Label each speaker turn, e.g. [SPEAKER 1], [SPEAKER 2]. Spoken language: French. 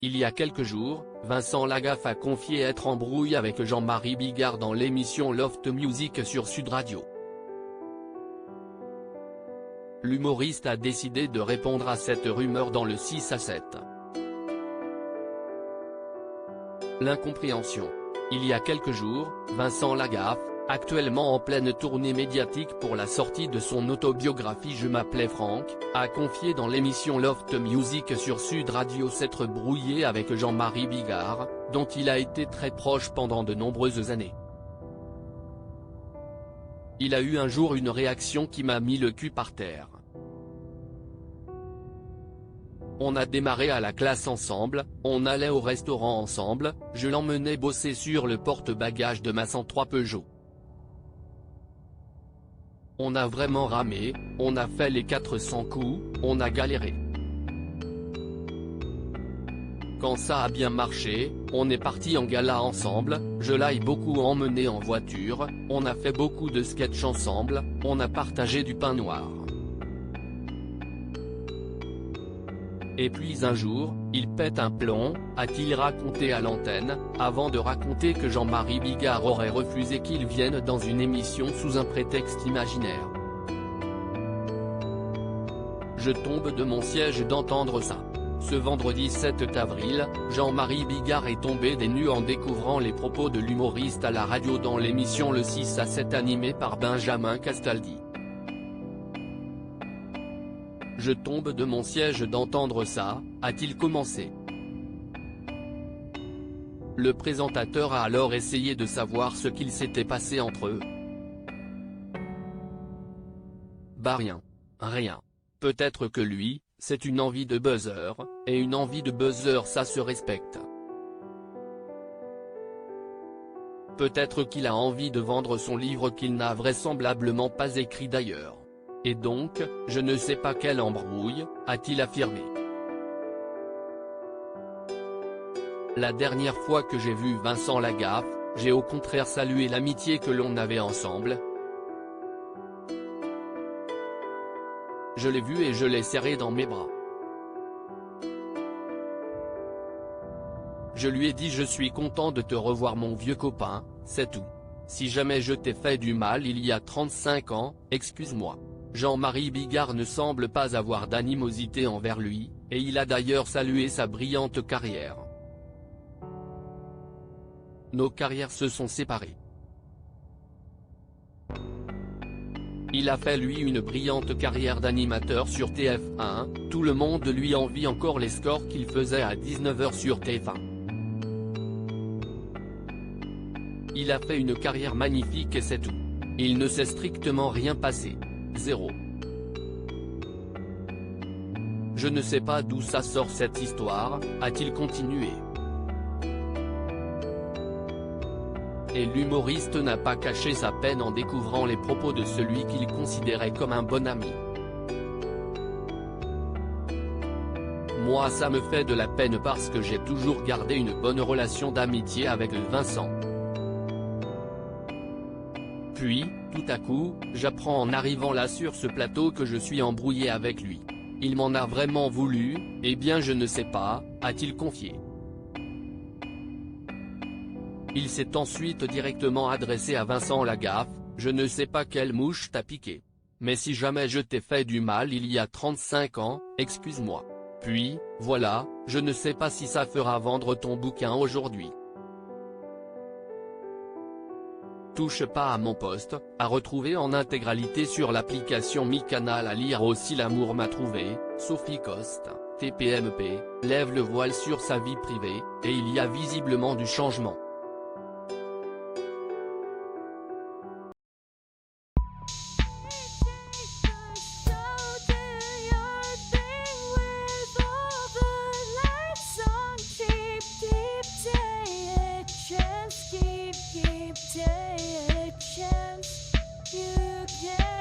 [SPEAKER 1] Il y a quelques jours, Vincent Lagaffe a confié être en brouille avec Jean-Marie Bigard dans l'émission Loft Music sur Sud Radio. L'humoriste a décidé de répondre à cette rumeur dans le 6 à 7. L'incompréhension. Il y a quelques jours, Vincent Lagaffe, actuellement en pleine tournée médiatique pour la sortie de son autobiographie Je m'appelais Franck, a confié dans l'émission Loft Music sur Sud Radio s'être brouillé avec Jean-Marie Bigard, dont il a été très proche pendant de nombreuses années. Il a eu un jour une réaction qui m'a mis le cul par terre. On a démarré à la classe ensemble, on allait au restaurant ensemble, je l'emmenais bosser sur le porte-bagages de ma 103 Peugeot. On a vraiment ramé, on a fait les 400 coups, on a galéré. Quand ça a bien marché, on est parti en gala ensemble, je l'ai beaucoup emmené en voiture, on a fait beaucoup de sketchs ensemble, on a partagé du pain noir. Et puis un jour, il pète un plomb, a-t-il raconté à l'antenne, avant de raconter que Jean-Marie Bigard aurait refusé qu'il vienne dans une émission sous un prétexte imaginaire. Je tombe de mon siège d'entendre ça. Ce vendredi 7 avril, Jean-Marie Bigard est tombé des nues en découvrant les propos de l'humoriste à la radio dans l'émission Le 6 à 7 animée par Benjamin Castaldi. Je tombe de mon siège d'entendre ça, a-t-il commencé. Le présentateur a alors essayé de savoir ce qu'il s'était passé entre eux. Bah rien. Rien. Peut-être que lui, c'est une envie de buzzer, et une envie de buzzer ça se respecte. Peut-être qu'il a envie de vendre son livre qu'il n'a vraisemblablement pas écrit d'ailleurs. Et donc, je ne sais pas quelle embrouille, a-t-il affirmé. La dernière fois que j'ai vu Vincent Lagaffe, j'ai au contraire salué l'amitié que l'on avait ensemble. Je l'ai vu et je l'ai serré dans mes bras. Je lui ai dit je suis content de te revoir mon vieux copain, c'est tout. Si jamais je t'ai fait du mal il y a 35 ans, excuse-moi. Jean-Marie Bigard ne semble pas avoir d'animosité envers lui, et il a d'ailleurs salué sa brillante carrière. Nos carrières se sont séparées. Il a fait lui une brillante carrière d'animateur sur TF1, tout le monde lui envie encore les scores qu'il faisait à 19h sur TF1. Il a fait une carrière magnifique et c'est tout. Il ne s'est strictement rien passé. Zéro. Je ne sais pas d'où ça sort cette histoire, a-t-il continué. Et l'humoriste n'a pas caché sa peine en découvrant les propos de celui qu'il considérait comme un bon ami. Moi ça me fait de la peine parce que j'ai toujours gardé une bonne relation d'amitié avec Vincent. Puis, tout à coup, j'apprends en arrivant là sur ce plateau que je suis embrouillé avec lui. Il m'en a vraiment voulu, eh bien je ne sais pas, a-t-il confié. Il s'est ensuite directement adressé à Vincent Lagaffe, je ne sais pas quelle mouche t'a piqué. Mais si jamais je t'ai fait du mal il y a 35 ans, excuse-moi. Puis, voilà, je ne sais pas si ça fera vendre ton bouquin aujourd'hui. Touche pas à mon poste, à retrouver en intégralité sur l'application MyCanal. À lire aussi L'amour m'a trouvé, Sophie Coste, TPMP, lève le voile sur sa vie privée, et il y a visiblement du changement.
[SPEAKER 2] Take a chance, you can